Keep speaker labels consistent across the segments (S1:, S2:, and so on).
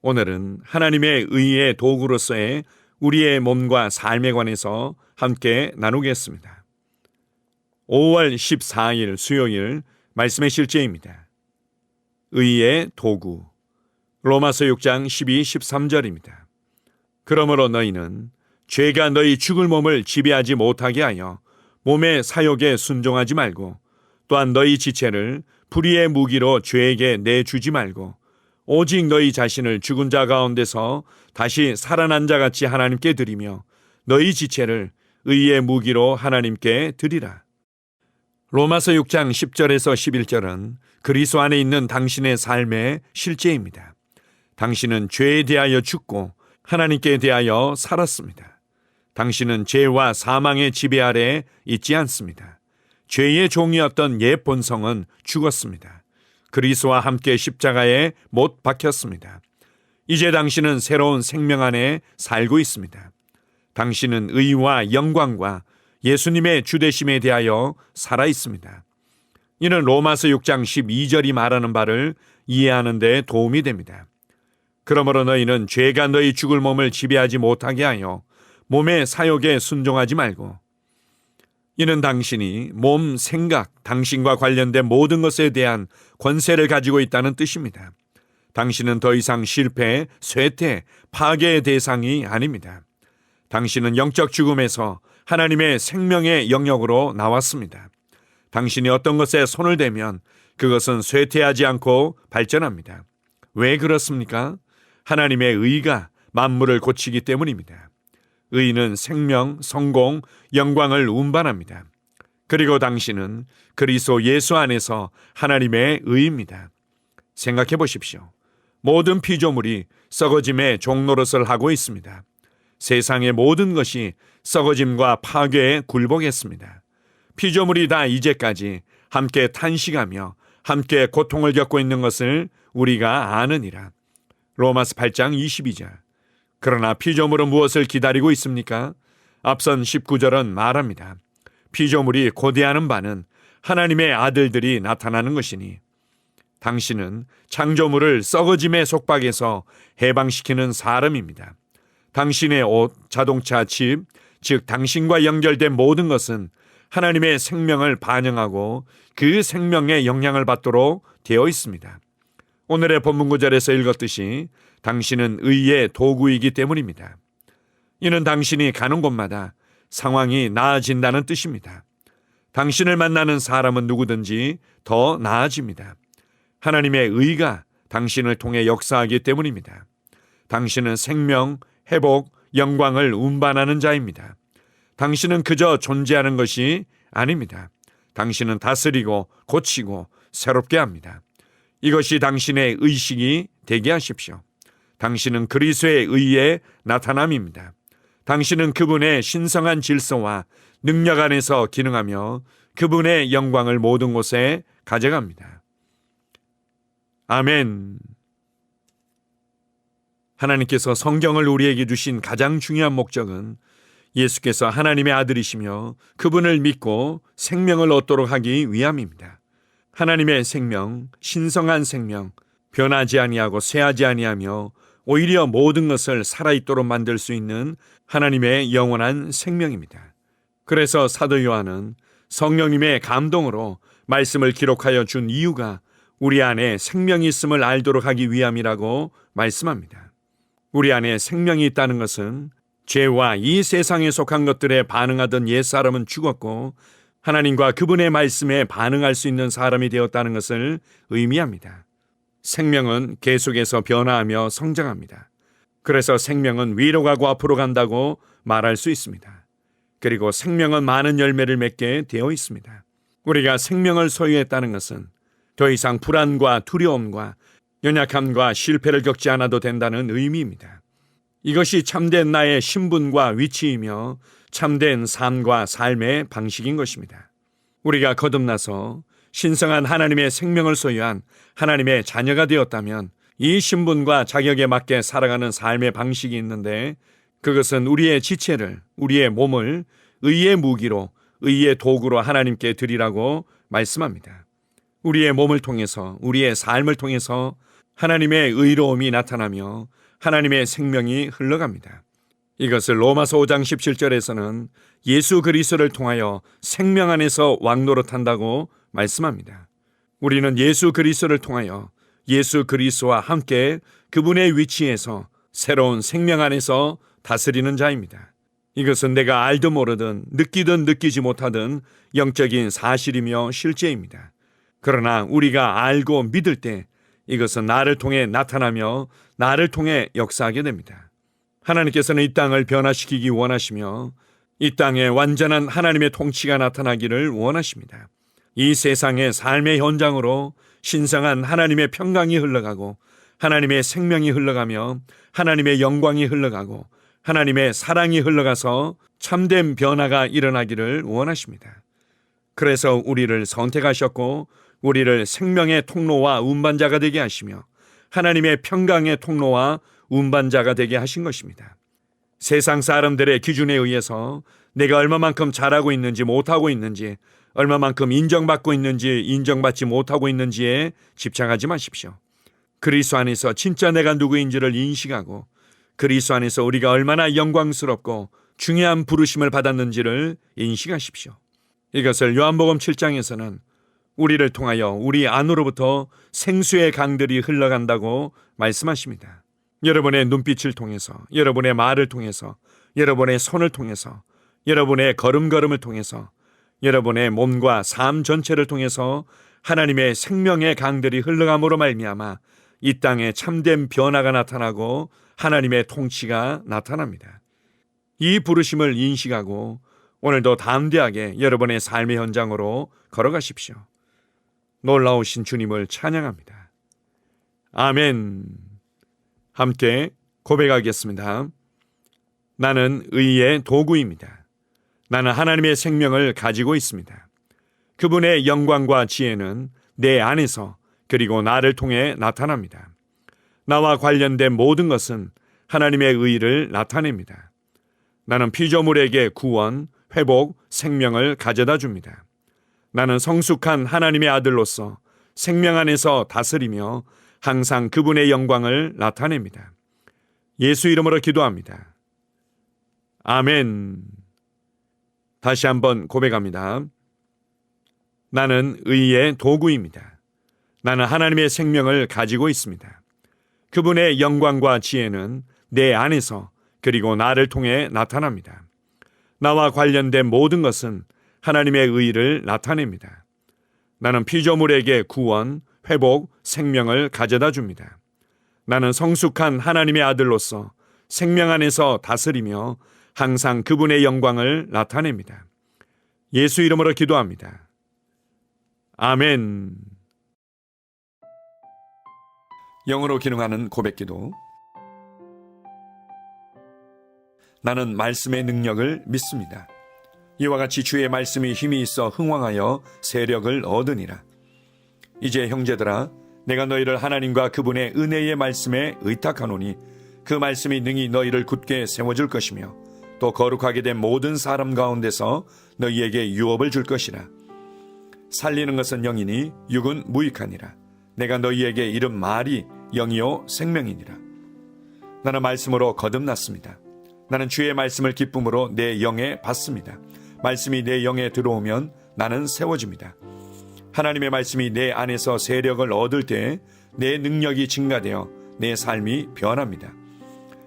S1: 오늘은 하나님의 의의 도구로서의 우리의 몸과 삶에 관해서 함께 나누겠습니다. 5월 14일 수요일 말씀의 실제입니다. 의의 도구. 로마서 6장 12, 13절입니다. 그러므로 너희는 죄가 너희 죽을 몸을 지배하지 못하게 하여 몸의 사욕에 순종하지 말고 또한 너희 지체를 불의의 무기로 죄에게 내주지 말고 오직 너희 자신을 죽은 자 가운데서 다시 살아난 자 같이 하나님께 드리며 너희 지체를 의의 무기로 하나님께 드리라. 로마서 6장 10절에서 11절은 그리스도 안에 있는 당신의 삶의 실제입니다. 당신은 죄에 대하여 죽고 하나님께 대하여 살았습니다. 당신은 죄와 사망의 지배 아래 있지 않습니다. 죄의 종이었던 옛 본성은 죽었습니다. 그리스도와 함께 십자가에 못 박혔습니다. 이제 당신은 새로운 생명 안에 살고 있습니다. 당신은 의와 영광과 예수님의 주되심에 대하여 살아 있습니다. 이는 로마서 6장 12절이 말하는 바를 이해하는 데 도움이 됩니다. 그러므로 너희는 죄가 너희 죽을 몸을 지배하지 못하게 하여 몸의 사욕에 순종하지 말고, 이는 당신이 몸, 생각, 당신과 관련된 모든 것에 대한 권세를 가지고 있다는 뜻입니다. 당신은 더 이상 실패, 쇠퇴, 파괴의 대상이 아닙니다. 당신은 영적 죽음에서 하나님의 생명의 영역으로 나왔습니다. 당신이 어떤 것에 손을 대면 그것은 쇠퇴하지 않고 발전합니다. 왜 그렇습니까? 하나님의 의가 만물을 고치기 때문입니다. 의는 생명, 성공, 영광을 운반합니다. 그리고 당신은 그리스도 예수 안에서 하나님의 의입니다. 생각해 보십시오. 모든 피조물이 썩어짐의 종노릇을 하고 있습니다. 세상의 모든 것이 썩어짐과 파괴에 굴복했습니다. 피조물이 다 이제까지 함께 탄식하며 함께 고통을 겪고 있는 것을 우리가 아느니라. 로마서 8장 22절. 그러나 피조물은 무엇을 기다리고 있습니까? 앞선 19절은 말합니다. 피조물이 고대하는 바는 하나님의 아들들이 나타나는 것이니 당신은 창조물을 썩어짐의 속박에서 해방시키는 사람입니다. 당신의 옷, 자동차, 집, 즉 당신과 연결된 모든 것은 하나님의 생명을 반영하고 그 생명의 영향을 받도록 되어 있습니다. 오늘의 본문 구절에서 읽었듯이 당신은 의의 도구이기 때문입니다. 이는 당신이 가는 곳마다 상황이 나아진다는 뜻입니다. 당신을 만나는 사람은 누구든지 더 나아집니다. 하나님의 의가 당신을 통해 역사하기 때문입니다. 당신은 생명, 회복, 영광을 운반하는 자입니다. 당신은 그저 존재하는 것이 아닙니다. 당신은 다스리고 고치고 새롭게 합니다. 이것이 당신의 의식이 되게 하십시오. 당신은 그리스도의 의의 나타남입니다. 당신은 그분의 신성한 질서와 능력 안에서 기능하며 그분의 영광을 모든 곳에 가져갑니다. 아멘. 하나님께서 성경을 우리에게 주신 가장 중요한 목적은 예수께서 하나님의 아들이시며 그분을 믿고 생명을 얻도록 하기 위함입니다. 하나님의 생명, 신성한 생명, 변하지 아니하고 쇠하지 아니하며 오히려 모든 것을 살아있도록 만들 수 있는 하나님의 영원한 생명입니다. 그래서 사도 요한은 성령님의 감동으로 말씀을 기록하여 준 이유가 우리 안에 생명이 있음을 알도록 하기 위함이라고 말씀합니다. 우리 안에 생명이 있다는 것은 죄와 이 세상에 속한 것들에 반응하던 옛사람은 죽었고 하나님과 그분의 말씀에 반응할 수 있는 사람이 되었다는 것을 의미합니다. 생명은 계속해서 변화하며 성장합니다. 그래서 생명은 위로 가고 앞으로 간다고 말할 수 있습니다. 그리고 생명은 많은 열매를 맺게 되어 있습니다. 우리가 생명을 소유했다는 것은 더 이상 불안과 두려움과 연약함과 실패를 겪지 않아도 된다는 의미입니다. 이것이 참된 나의 신분과 위치이며 참된 삶과 삶의 방식인 것입니다. 우리가 거듭나서 신성한 하나님의 생명을 소유한 하나님의 자녀가 되었다면 이 신분과 자격에 맞게 살아가는 삶의 방식이 있는데 그것은 우리의 지체를, 우리의 몸을 의의 무기로, 의의 도구로 하나님께 드리라고 말씀합니다. 우리의 몸을 통해서, 우리의 삶을 통해서 하나님의 의로움이 나타나며 하나님의 생명이 흘러갑니다. 이것을 로마서 5장 17절에서는 예수 그리스도를 통하여 생명 안에서 왕노릇한다고 말씀합니다. 우리는 예수 그리스도를 통하여 예수 그리스도와 함께 그분의 위치에서 새로운 생명 안에서 다스리는 자입니다. 이것은 내가 알든 모르든 느끼든 느끼지 못하든 영적인 사실이며 실제입니다. 그러나 우리가 알고 믿을 때 이것은 나를 통해 나타나며 나를 통해 역사하게 됩니다. 하나님께서는 이 땅을 변화시키기 원하시며 이 땅에 완전한 하나님의 통치가 나타나기를 원하십니다. 이 세상의 삶의 현장으로 신성한 하나님의 평강이 흘러가고 하나님의 생명이 흘러가며 하나님의 영광이 흘러가고 하나님의 사랑이 흘러가서 참된 변화가 일어나기를 원하십니다. 그래서 우리를 선택하셨고 우리를 생명의 통로와 운반자가 되게 하시며 하나님의 평강의 통로와 운반자가 되게 하신 것입니다. 세상 사람들의 기준에 의해서 내가 얼마만큼 잘하고 있는지 못하고 있는지, 얼마만큼 인정받고 있는지 인정받지 못하고 있는지에 집착하지 마십시오. 그리스도 안에서 진짜 내가 누구인지를 인식하고 그리스도 안에서 우리가 얼마나 영광스럽고 중요한 부르심을 받았는지를 인식하십시오. 이것을 요한복음 7장에서는 우리를 통하여 우리 안으로부터 생수의 강들이 흘러간다고 말씀하십니다. 여러분의 눈빛을 통해서, 여러분의 말을 통해서, 여러분의 손을 통해서, 여러분의 걸음걸음을 통해서, 여러분의 몸과 삶 전체를 통해서 하나님의 생명의 강들이 흘러감으로 말미암아 이 땅에 참된 변화가 나타나고 하나님의 통치가 나타납니다. 이 부르심을 인식하고 오늘도 담대하게 여러분의 삶의 현장으로 걸어가십시오. 놀라우신 주님을 찬양합니다. 아멘. 함께 고백하겠습니다. 나는 의의 도구입니다. 나는 하나님의 생명을 가지고 있습니다. 그분의 영광과 지혜는 내 안에서 그리고 나를 통해 나타납니다. 나와 관련된 모든 것은 하나님의 의를 나타냅니다. 나는 피조물에게 구원, 회복, 생명을 가져다 줍니다. 나는 성숙한 하나님의 아들로서 생명 안에서 다스리며 항상 그분의 영광을 나타냅니다. 예수 이름으로 기도합니다. 아멘. 다시 한번 고백합니다. 나는 의의 도구입니다. 나는 하나님의 생명을 가지고 있습니다. 그분의 영광과 지혜는 내 안에서 그리고 나를 통해 나타납니다. 나와 관련된 모든 것은 하나님의 의를 나타냅니다. 나는 피조물에게 구원, 회복, 생명을 가져다 줍니다. 나는 성숙한 하나님의 아들로서 생명 안에서 다스리며 항상 그분의 영광을 나타냅니다. 예수 이름으로 기도합니다. 아멘. 영으로 기능하는 고백기도. 나는 말씀의 능력을 믿습니다. 이와 같이 주의 말씀이 힘이 있어 흥왕하여 세력을 얻으니라. 이제 형제들아, 내가 너희를 하나님과 그분의 은혜의 말씀에 의탁하노니 그 말씀이 능히 너희를 굳게 세워줄 것이며 또 거룩하게 된 모든 사람 가운데서 너희에게 유업을 줄 것이라. 살리는 것은 영이니 육은 무익하니라. 내가 너희에게 이른 말이 영이요 생명이니라. 나는 말씀으로 거듭났습니다. 나는 주의 말씀을 기쁨으로 내 영에 받습니다. 말씀이 내 영에 들어오면 나는 세워집니다. 하나님의 말씀이 내 안에서 세력을 얻을 때 내 능력이 증가되어 내 삶이 변합니다.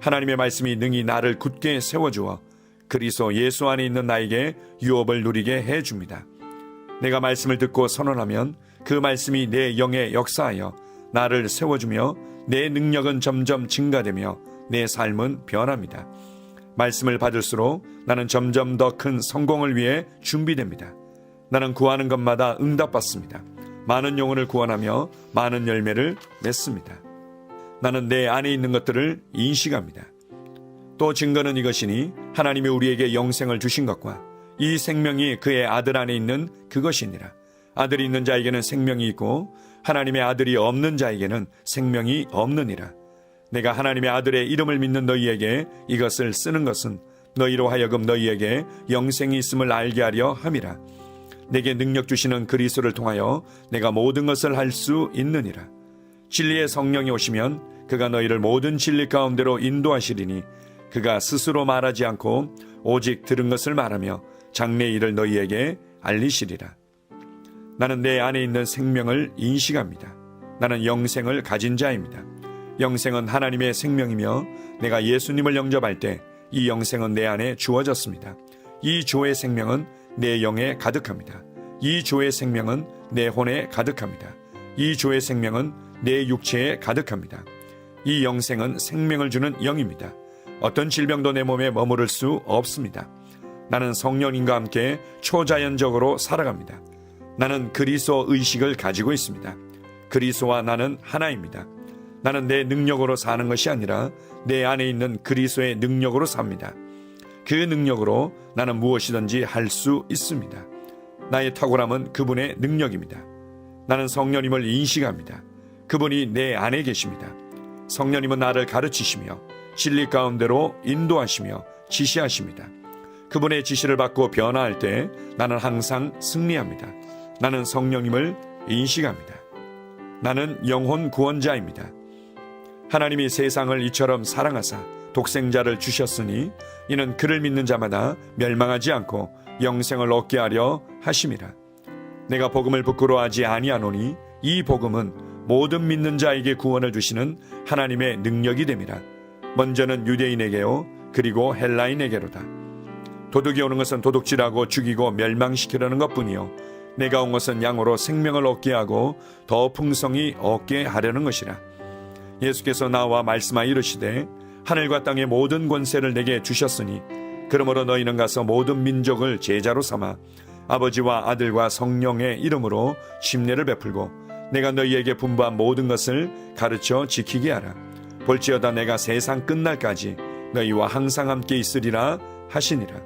S1: 하나님의 말씀이 능히 나를 굳게 세워주어 그리스도 예수 안에 있는 나에게 유업을 누리게 해줍니다. 내가 말씀을 듣고 선언하면 그 말씀이 내 영에 역사하여 나를 세워주며 내 능력은 점점 증가되며 내 삶은 변합니다. 말씀을 받을수록 나는 점점 더 큰 성공을 위해 준비됩니다. 나는 구하는 것마다 응답받습니다. 많은 영혼을 구원하며 많은 열매를 맺습니다. 나는 내 안에 있는 것들을 인식합니다. 또 증거는 이것이니 하나님이 우리에게 영생을 주신 것과 이 생명이 그의 아들 안에 있는 그것이니라. 아들이 있는 자에게는 생명이 있고 하나님의 아들이 없는 자에게는 생명이 없느니라. 내가 하나님의 아들의 이름을 믿는 너희에게 이것을 쓰는 것은 너희로 하여금 너희에게 영생이 있음을 알게 하려 함이라. 내게 능력 주시는 그리스도를 통하여 내가 모든 것을 할 수 있느니라. 진리의 성령이 오시면 그가 너희를 모든 진리 가운데로 인도하시리니 그가 스스로 말하지 않고 오직 들은 것을 말하며 장래 일을 너희에게 알리시리라. 나는 내 안에 있는 생명을 인식합니다. 나는 영생을 가진 자입니다. 영생은 하나님의 생명이며 내가 예수님을 영접할 때 이 영생은 내 안에 주어졌습니다. 이 조의 생명은 내 영에 가득합니다. 이 조의 생명은 내 혼에 가득합니다. 이 조의 생명은 내 육체에 가득합니다. 이 영생은 생명을 주는 영입니다. 어떤 질병도 내 몸에 머무를 수 없습니다. 나는 성령님과 함께 초자연적으로 살아갑니다. 나는 그리스도 의식을 가지고 있습니다. 그리스도와 나는 하나입니다. 나는 내 능력으로 사는 것이 아니라 내 안에 있는 그리스도의 능력으로 삽니다. 그 능력으로 나는 무엇이든지 할 수 있습니다. 나의 탁월함은 그분의 능력입니다. 나는 성령님을 인식합니다. 그분이 내 안에 계십니다. 성령님은 나를 가르치시며 진리 가운데로 인도하시며 지시하십니다. 그분의 지시를 받고 변화할 때 나는 항상 승리합니다. 나는 성령님을 인식합니다. 나는 영혼 구원자입니다. 하나님이 세상을 이처럼 사랑하사 독생자를 주셨으니 이는 그를 믿는 자마다 멸망하지 않고 영생을 얻게 하려 하심이라. 내가 복음을 부끄러워하지 아니하노니 이 복음은 모든 믿는 자에게 구원을 주시는 하나님의 능력이 됨이라. 먼저는 유대인에게요 그리고 헬라인에게로다. 도둑이 오는 것은 도둑질하고 죽이고 멸망시키려는 것뿐이요 내가 온 것은 양으로 생명을 얻게 하고 더 풍성히 얻게 하려는 것이라. 예수께서 나와 말씀하여 이르시되 하늘과 땅의 모든 권세를 내게 주셨으니 그러므로 너희는 가서 모든 민족을 제자로 삼아 아버지와 아들과 성령의 이름으로 침례를 베풀고 내가 너희에게 분부한 모든 것을 가르쳐 지키게 하라. 볼지어다 내가 세상 끝날까지 너희와 항상 함께 있으리라 하시니라.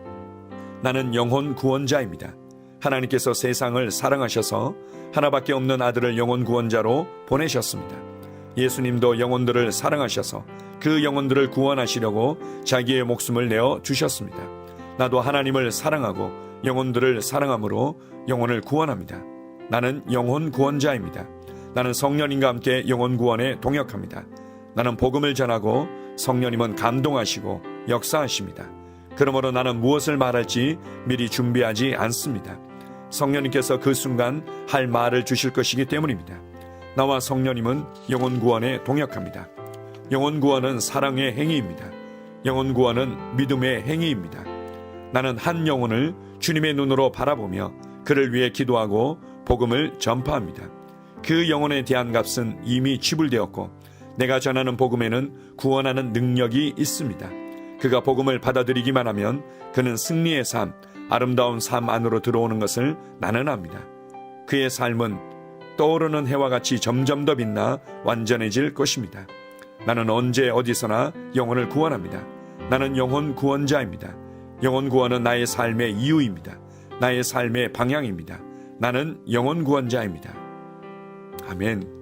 S1: 나는 영혼 구원자입니다. 하나님께서 세상을 사랑하셔서 하나밖에 없는 아들을 영혼 구원자로 보내셨습니다. 예수님도 영혼들을 사랑하셔서 그 영혼들을 구원하시려고 자기의 목숨을 내어 주셨습니다. 나도 하나님을 사랑하고 영혼들을 사랑함으로 영혼을 구원합니다. 나는 영혼 구원자입니다. 나는 성령님과 함께 영혼 구원에 동역합니다. 나는 복음을 전하고 성령님은 감동하시고 역사하십니다. 그러므로 나는 무엇을 말할지 미리 준비하지 않습니다. 성령님께서 그 순간 할 말을 주실 것이기 때문입니다. 나와 성령님은 영혼 구원에 동역합니다. 영혼 구원은 사랑의 행위입니다. 영혼 구원은 믿음의 행위입니다. 나는 한 영혼을 주님의 눈으로 바라보며 그를 위해 기도하고 복음을 전파합니다. 그 영혼에 대한 값은 이미 지불되었고 내가 전하는 복음에는 구원하는 능력이 있습니다. 그가 복음을 받아들이기만 하면 그는 승리의 삶, 아름다운 삶 안으로 들어오는 것을 나는 압니다. 그의 삶은 떠오르는 해와 같이 점점 더 빛나 완전해질 것입니다. 나는 언제 어디서나 영혼을 구원합니다. 나는 영혼 구원자입니다. 영혼 구원은 나의 삶의 이유입니다. 나의 삶의 방향입니다. 나는 영혼 구원자입니다. 아멘.